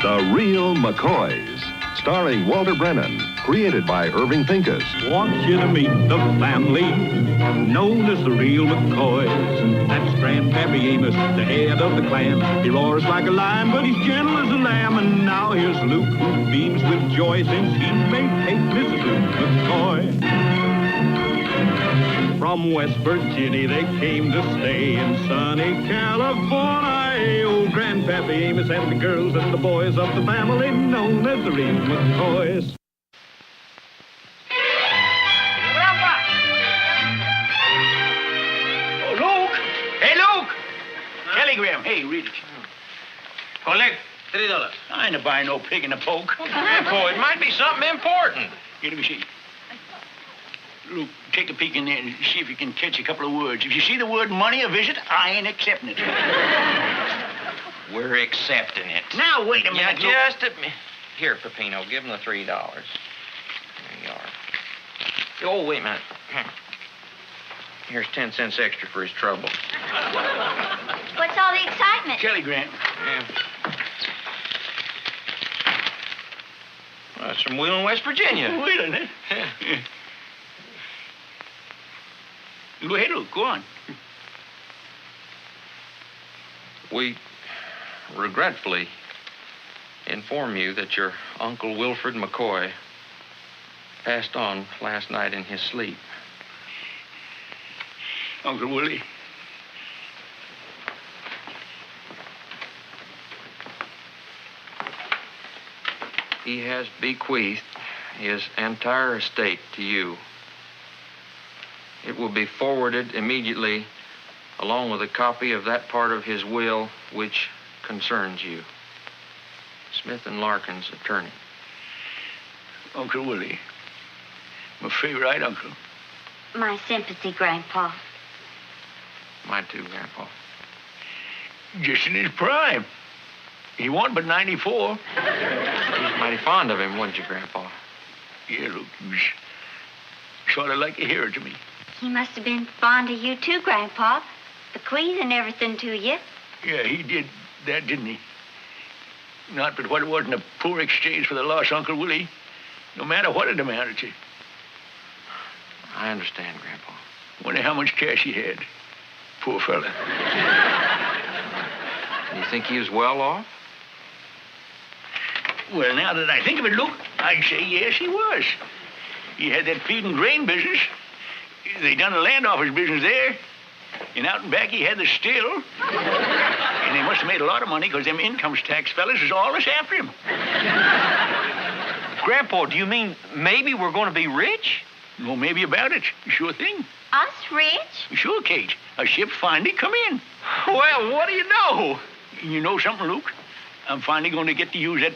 The Real McCoys, starring Walter Brennan, created by Irving Pincus. Want you to meet the family known as the Real McCoys. That's Grandpappy Amos, the head of the clan. He roars like a lion, but he's gentle as a lamb. And now here's Luke, who beams with joy since he made Kate Mrs. Luke McCoy. From West Virginia they came to stay in sunny California. Old Grandpappy Amos and the girls and the boys of the family known as the Real McCoys. Oh, Luke! Hey, Luke! Telegram. Hey, read it. Collect $3. I ain't buying no pig in a poke. Grandpa, it might be something important. Here, let me see. Luke, take a peek in there and see if you can catch a couple of words. If you see the word money or visit, I ain't accepting it. We're accepting it. Now, wait a minute, Luke. Yeah, just a minute. Here, Peppino, give him the $3. There you are. Oh, wait a minute. Here's 10 cents extra for his trouble. What's all the excitement? Telegram. Yeah. Well, that's from Wheeling, West Virginia. Wheeling, eh? Yeah. Go ahead, Luke. Go on. We regretfully inform you that your Uncle Wilfred McCoy passed on last night in his sleep. Uncle Willie. He has bequeathed his entire estate to you. It will be forwarded immediately along with a copy of that part of his will which concerns you. Smith & Larkin's attorney. Uncle Willie. My favorite uncle. My sympathy, Grandpa. Mine too, Grandpa. Just in his prime. He won but 94. He's mighty fond of him, wasn't you, Grandpa? Yeah, Luke, he was sort of like a hero to me. He must have been fond of you, too, Grandpa. Bequeathing everything to you. Yeah, he did that, didn't he? Not but what it wasn't a poor exchange for the lost Uncle Willie, no matter what it amounted to. I understand, Grandpa. Wonder how much cash he had. Poor fella. You think he was well off? Well, now that I think of it, Luke, I'd say yes, he was. He had that feed and grain business. They done a land office business there. And out and back, he had the still. And they must have made a lot of money because them income tax fellas is always after him. Grandpa, do you mean maybe we're going to be rich? No, maybe about it. Sure thing. Us rich? Sure, Kate. A ship finally come in. Well, what do you know? You know something, Luke? I'm finally going to get to use that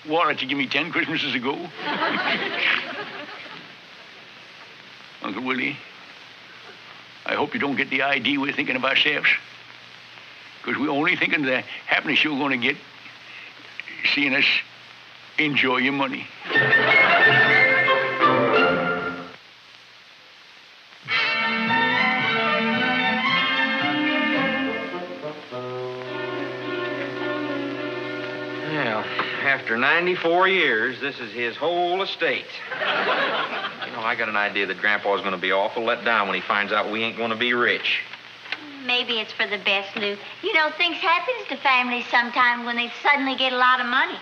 wallet you gave me 10 Christmases ago. Uncle Willie, I hope you don't get the idea we're thinking of ourselves. Because we're only thinking of the happiness you're going to get seeing us enjoy your money. Well, after 94 years, this is his whole estate. You know, I got an idea that Grandpa's going to be awful let down when he finds out we ain't going to be rich. Maybe it's for the best, Luke. You know, things happen to families sometimes when they suddenly get a lot of money.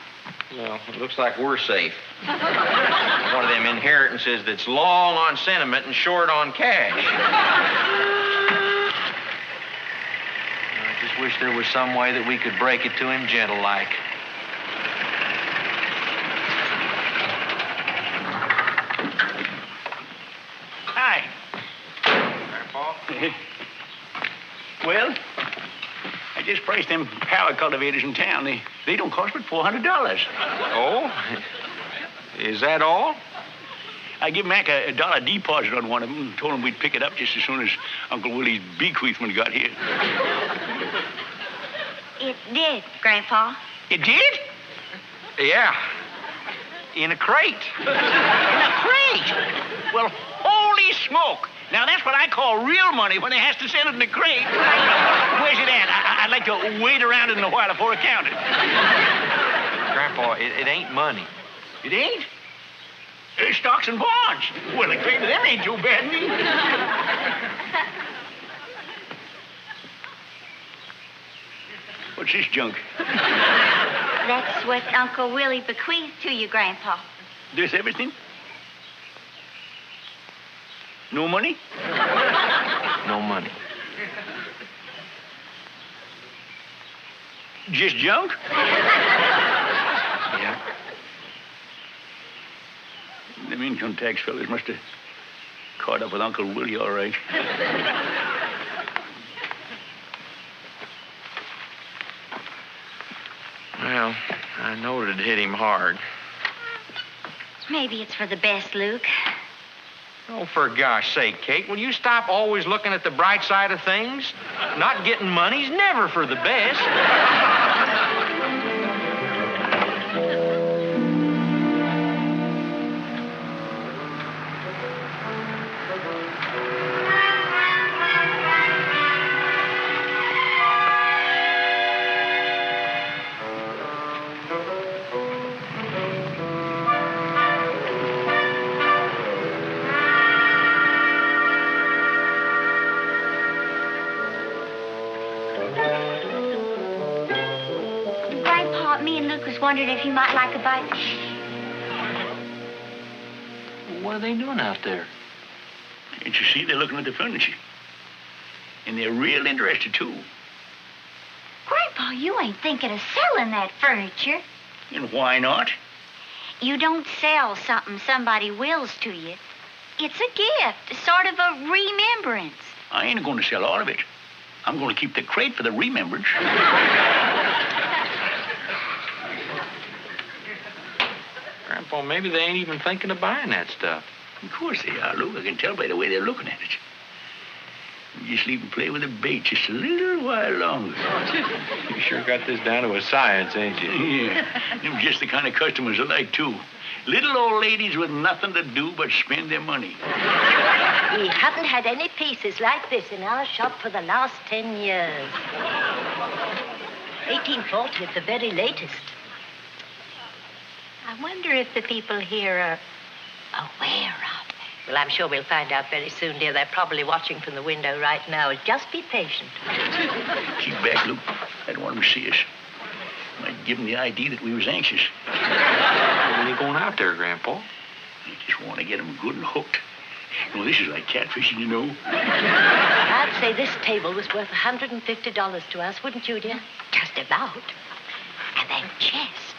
Well, it looks like we're safe. One of them inheritances that's long on sentiment and short on cash. I just wish there was some way that we could break it to him gentle-like. Hi. Grandpa? Well, I just priced them power cultivators in town. They don't cost but $400. Oh? Is that all? I give Mac a dollar deposit on one of them and told him we'd pick it up just as soon as Uncle Willie's bequeathment got here. It did, Grandpa. It did? Yeah. In a crate. In a crate? Well, holy smoke. Now, that's what I call real money when they has to send it in a crate. Where's it at? I'd like to wait around it in a while before I count it. Grandpa, it ain't money. It ain't? It's stocks and bonds. Well, the trade of them ain't too bad, neither. What's this junk? That's what Uncle Willie bequeathed to you, Grandpa. This everything? No money? No money. Just junk? Yeah. Them income tax fellas must have caught up with Uncle Willie, all right. Well, I know it hit him hard. Maybe it's for the best, Luke. Oh, for gosh sake, Kate, will you stop always looking at the bright side of things? Not getting money's never for the best. Grandpa, me and Luke was wondering if you might like a bite. What are they doing out there? Can't you see they're looking at the furniture? And they're real interested, too. Grandpa, you ain't thinking of selling that furniture. And why not? You don't sell something somebody wills to you. It's a gift, sort of a remembrance. I ain't going to sell all of it. I'm going to keep the crate for the remembrance. Grandpa, maybe they ain't even thinking of buying that stuff. Of course they are, Luke. I can tell by the way they're looking at it. You just leave them play with the bait just a little while longer. You sure got this down to a science, ain't you? Yeah. Them just the kind of customers I like, too. Little old ladies with nothing to do but spend their money. We haven't had any pieces like this in our shop for the last 10 years. 1840 at the very latest. I wonder if the people here are aware of it. Well, I'm sure we'll find out very soon, dear. They're probably watching from the window right now. Just be patient. Keep back, Luke. I don't want them to see us. Might give them the idea that we was anxious. When are you going out there, Grandpa? I just want to get them good and hooked. You know, this is like catfishing, you know. I'd say this table was worth $150 to us, wouldn't you, dear? Just about. And that chest.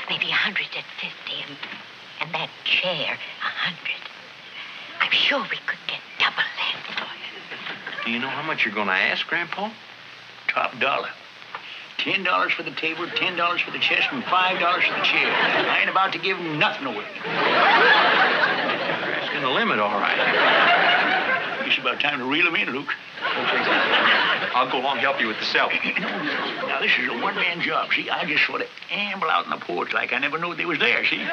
Maybe 150. And that chair, 100. I'm sure we could get double that for you. Do you know how much you're going to ask, Grandpa? Top dollar. $10 for the table, $10 for the chest, and $5 for the chair. I ain't about to give them nothing away. You're asking the limit, all right. It's about time to reel them in, Luke. I'll go along and help you with the selling. Now, this is a one-man job, see? I just sort of amble out on the porch like I never knew they was there, see?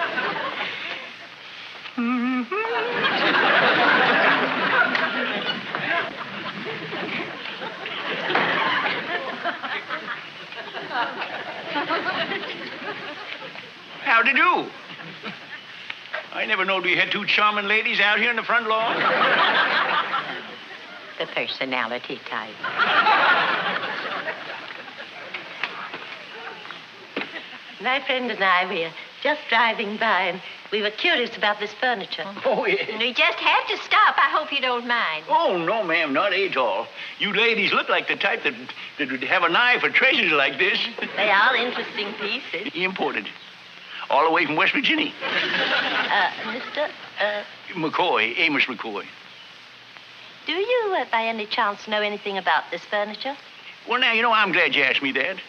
How'd you do? I never knowed we had two charming ladies out here in the front lawn. The personality type. My friend and I, we are just driving by, and we were curious about this furniture. Oh, yeah. We just have to stop. I hope you don't mind. Oh, no, ma'am, not at all. You ladies look like the type that would have an eye for treasures like this. They are interesting pieces. Imported. All the way from West Virginia. Mr. McCoy, Amos McCoy. Do you, by any chance, know anything about this furniture? Well, now, you know, I'm glad you asked me that.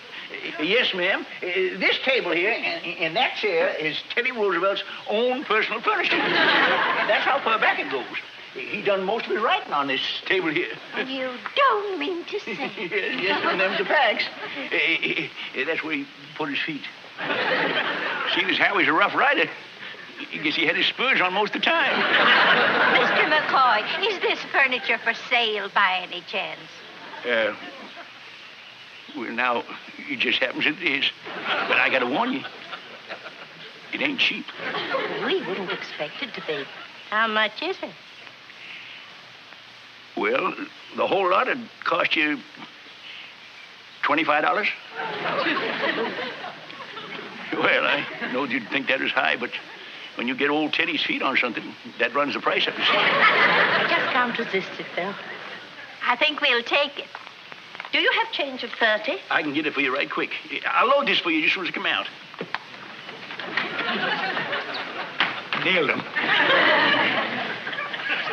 Yes, ma'am. This table here and that chair is Teddy Roosevelt's own personal furniture. That's how far back it goes. He done most of his writing on this table here. You don't mean to say. Yes, and them's the packs. That's where he put his feet. Seeing as how he's a rough rider, I guess he had his spurs on most of the time. Mr. McCoy, is this furniture for sale by any chance? Well, now, It just happens that it is. But I gotta warn you, it ain't cheap. We wouldn't expect it to be. How much is it? Well, the whole lot would cost you $25. Well, I know you'd think that was high, but when you get old Teddy's feet on something, that runs the price up. I just can't resist it, Phil. I think we'll take it. Do you have change of 30? I can get it for you right quick. I'll load this for you just as soon as it come out. Nailed him.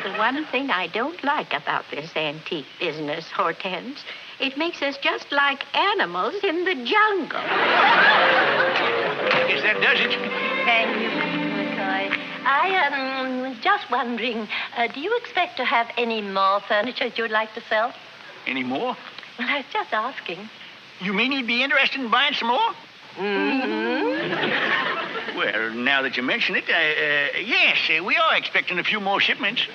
The one thing I don't like about this antique business, Hortense, it makes us just like animals in the jungle. I guess that does it. Thank you, McCoy. I was just wondering, do you expect to have any more furniture that you'd like to sell? Any more? Well, I was just asking. You mean you'd be interested in buying some more? Mm-hmm. Well, now that you mention it, yes, we are expecting a few more shipments.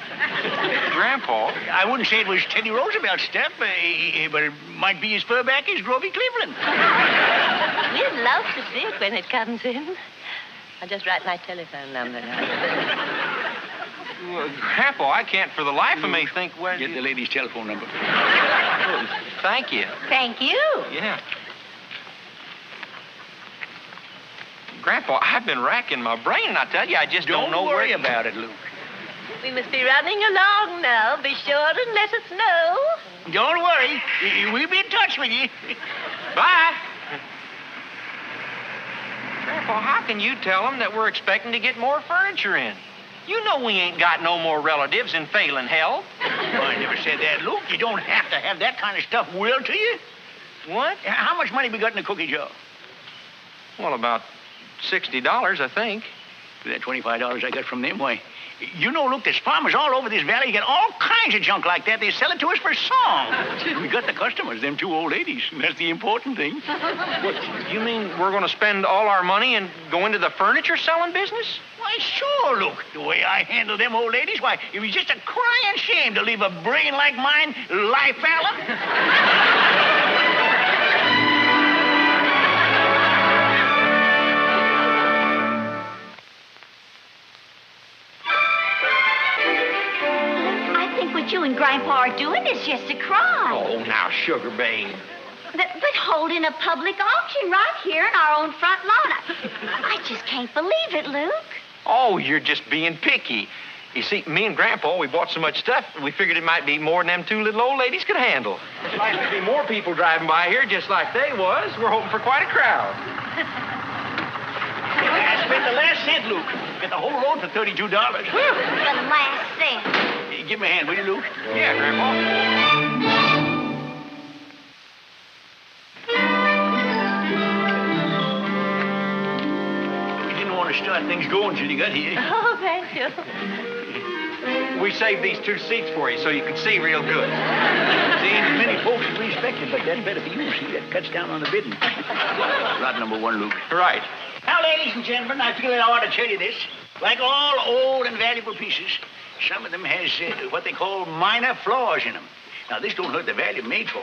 Grandpa. I wouldn't say it was Teddy Roosevelt stuff, but it might be his fur back, his Grovey Cleveland. We'd love to see it when it comes in. I'll just write my telephone number now. Well, Grandpa, I can't for the life of me think where... Get the lady's telephone number. Oh, thank you. Thank you. Yeah. Grandpa, I've been racking my brain, and I tell you, I just don't know worry where... about it, Luke. We must be running along now. Be sure and let us know. Don't worry. We'll be in touch with you. Bye. Grandpa, how can you tell them that we're expecting to get more furniture in? You know we ain't got no more relatives in failing health. Well, I never said that, Luke. You don't have to have that kind of stuff willed to you. What? How much money we got in the cookie jar? Well, about $60, I think. For that $25 I got from them, why, you know, Luke, there's farmers all over this valley. You get all kinds of junk like that. They sell it to us for song. We got the customers, them two old ladies, and that's the important thing. What, you mean we're going to spend all our money and go into the furniture selling business? Why, sure, Luke. The way I handle them old ladies, why, it was just a crying shame to leave a brain like mine lie fallow. What you and Grandpa are doing is just a crime. Oh, now, Sugar Babe. But holding a public auction right here in our own front lawn. I just can't believe it, Luke. Oh, you're just being picky. You see, me and Grandpa, we bought so much stuff, we figured it might be more than them two little old ladies could handle. There's likely to be more people driving by here just like they was. We're hoping for quite a crowd. I spent the last cent, Luke. Get the whole load for $32. The last cent. Give me a hand, will you, Luke? Yeah, Grandpa. We didn't want to start things going till you got here. Oh, thank you. We saved these two seats for you so you could see real good. There ain't many folks that respect it, but that's better for you. See, that cuts down on the bidding. Lot number one, Luke. Right. Now, ladies and gentlemen, I feel I ought to tell you this. Like all old and valuable pieces, some of them has what they call minor flaws in them. Now, this don't hurt the value made for.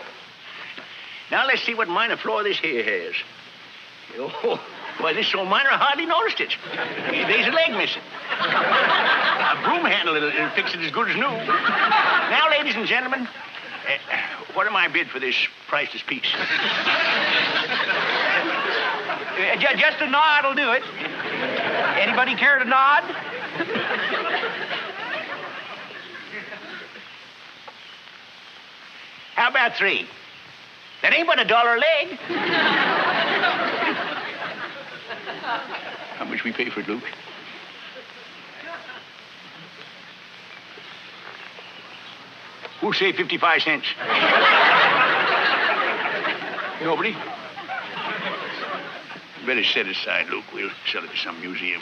Now, let's see what minor flaw this here has. Oh, why, this so minor I hardly noticed it. There's a leg missing. A broom handle, it'll fix it as good as new. Now, ladies and gentlemen, what am I bid for this priceless piece? Just a nod will do it. Anybody care to nod? How about 3? That ain't but $1 a leg. How much we pay for it, Luke? Who'll say 55 cents? Nobody? Better set it aside, Luke. We'll sell it to some museum.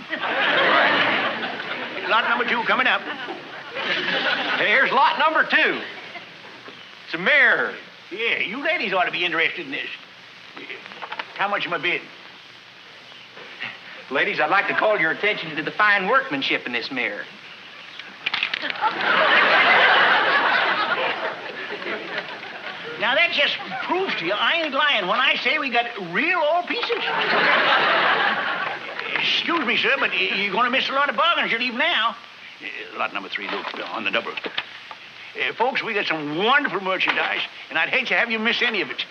Lot number 2 coming up. Here's lot number 2. It's a mirror. Yeah, you ladies ought to be interested in this. How much am I bid? Ladies, I'd like to call your attention to the fine workmanship in this mirror. Now, that just proves to you I ain't lying when I say we got real old pieces. Excuse me, sir, but you're going to miss a lot of bargains. You leave now. Lot number 3, look, on the double. Folks, we got some wonderful merchandise, and I'd hate to have you miss any of it.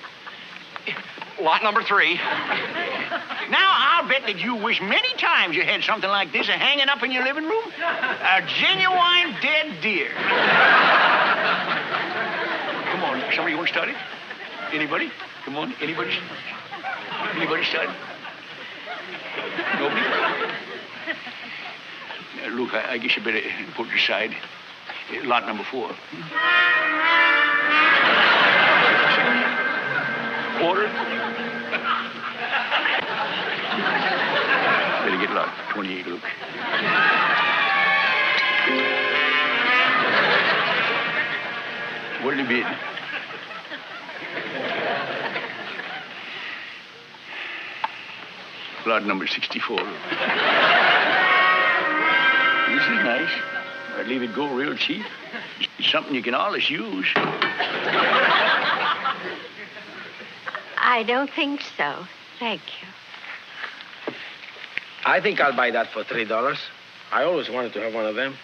Lot number 3. Now, I'll bet that you wish many times you had something like this hanging up in your living room. A genuine dead deer. Come on, somebody want to start it? Anybody? Come on, anybody? Anybody start it? Nobody? Look, I guess you better put it aside. Lot number 4. Quarter? Better get lot 28, look. What did it bid? Lot number 64. Look. This is nice. I'd leave it go real cheap. It's something you can always use. I don't think so. Thank you. I think I'll buy that for $3. I always wanted to have one of them.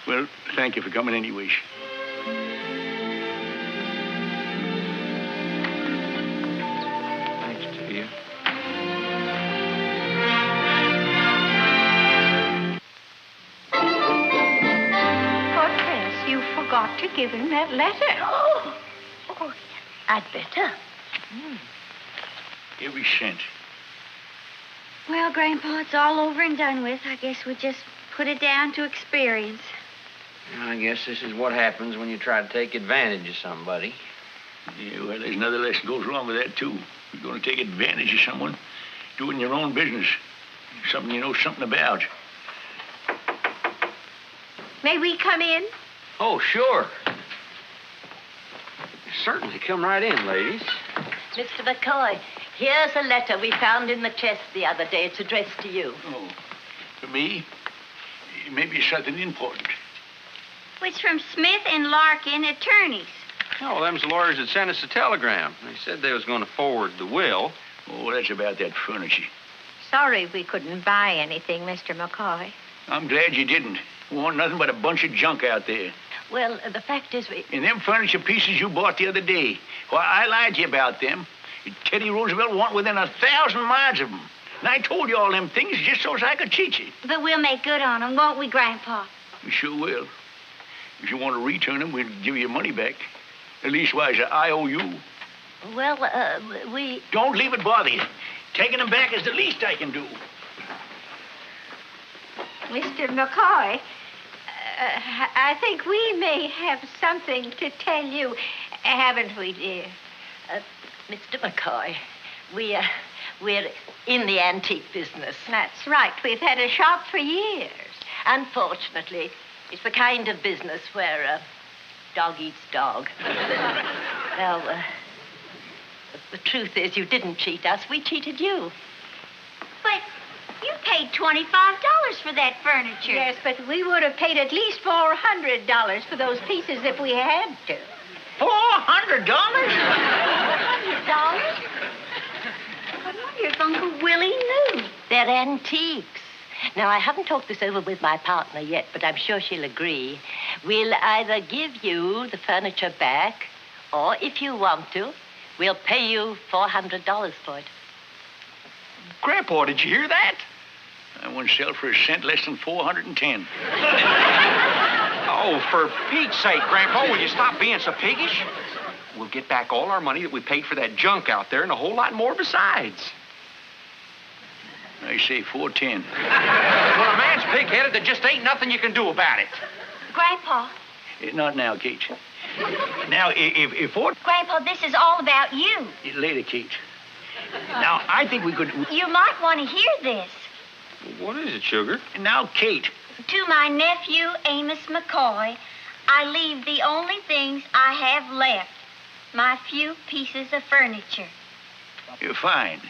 Well, thank you for coming anyways. Thanks to you. Fortress, you forgot to give him that letter. Oh, I'd better. Every cent. Well, Grandpa, it's all over and done with. I guess we just put it down to experience. I guess this is what happens when you try to take advantage of somebody. Yeah, well, there's another lesson goes along with that, too. You're going to take advantage of someone doing your own business. Something you know something about. May we come in? Oh, sure. Certainly. Come right in, ladies. Mr. McCoy, here's a letter we found in the chest the other day. It's addressed to you. Oh, for me? Maybe it's something important. It's from Smith and Larkin, attorneys. Oh, them's the lawyers that sent us a telegram. They said they was going to forward the will. Oh, that's about that furniture. Sorry we couldn't buy anything, Mr. McCoy. I'm glad you didn't. We want nothing but a bunch of junk out there. Well, the fact is we... And them furniture pieces you bought the other day. Well, I lied to you about them. Teddy Roosevelt wanted within 1,000 miles of them. And I told you all them things just so as I could cheat you. But we'll make good on them, won't we, Grandpa? We sure will. If you want to return them, we'll give you your money back. At leastwise, I owe you. Well, we... Don't leave it bother you. Taking them back is the least I can do. Mr. McCoy, I think we may have something to tell you, haven't we, dear? Mr. McCoy, we're in the antique business. That's right. We've had a shop for years. Unfortunately, it's the kind of business where dog eats dog. Well, the truth is you didn't cheat us. We cheated you. But you paid $25 for that furniture. Yes, but we would have paid at least $400 for those pieces if we had to. $400? $400? I wonder if Uncle Willie knew. They're antiques. Now, I haven't talked this over with my partner yet, but I'm sure she'll agree. We'll either give you the furniture back, or if you want to, we'll pay you $400 for it. Grandpa, did you hear that? I won't sell for a cent less than 410. Oh, for Pete's sake, Grandpa, will you stop being so piggish? We'll get back all our money that we paid for that junk out there and a whole lot more besides. I say 410. When a man's pig-headed, there just ain't nothing you can do about it. Grandpa. Not now, Kate. Now, if Grandpa, this is all about you. Later, Kate. Now, I think we could... You might want to hear this. What is it, sugar? Now, Kate. To my nephew, Amos McCoy, I leave the only things I have left. My few pieces of furniture. You're fine.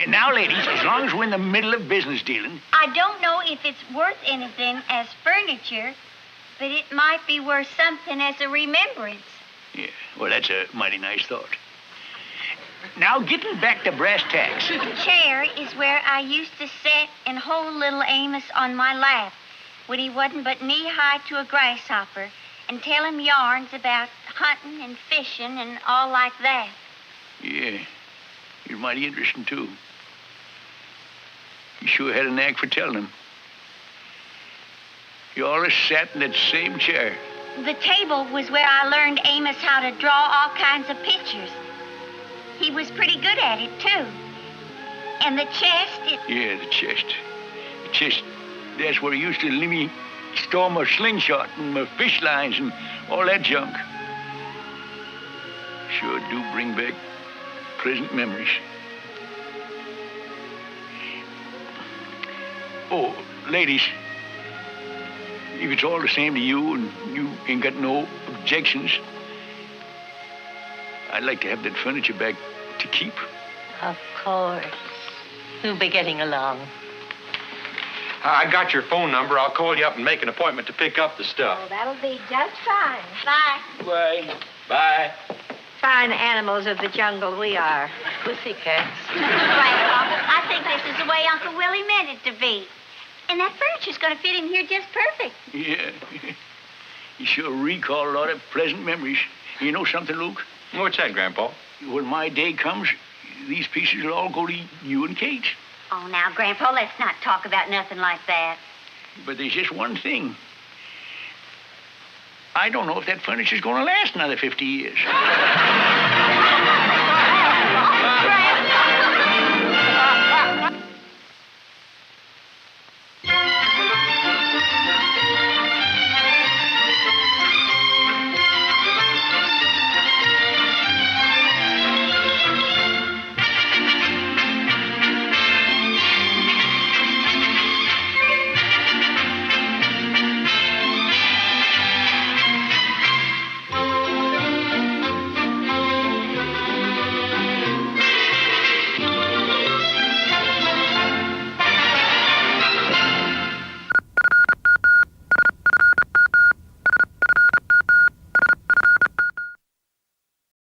Now, ladies, as long as we're in the middle of business dealing... I don't know if it's worth anything as furniture, but it might be worth something as a remembrance. Yeah, well, that's a mighty nice thought. Now, getting back to brass tacks. The chair is where I used to sit and hold little Amos on my lap when he wasn't but knee-high to a grasshopper and tell him yarns about hunting and fishing and all like that. Yeah, you're mighty interesting, too. You sure had a knack for telling him. You always sat in that same chair. The table was where I learned Amos how to draw all kinds of pictures. He was pretty good at it, too. And the chest, Yeah, the chest. The chest, that's where he used to let me store my slingshot and my fish lines and all that junk. Sure do bring back pleasant memories. Oh, ladies, if it's all the same to you and you ain't got no objections, I'd like to have that furniture back to keep. Of course. We'll be getting along. I got your phone number. I'll call you up and make an appointment to pick up the stuff. Oh, that'll be just fine. Bye. Bye. Bye. Fine animals of the jungle we are. Pussycats. Grandpa, I think this is the way Uncle Willie meant it to be. And that furniture's going to fit in here just perfect. Yeah. You sure recall a lot of pleasant memories. You know something, Luke? What's that, Grandpa? When my day comes, these pieces will all go to you and Kate. Oh, now, Grandpa, let's not talk about nothing like that. But there's just one thing. I don't know if that furniture's going to last another 50 years. Grandpa!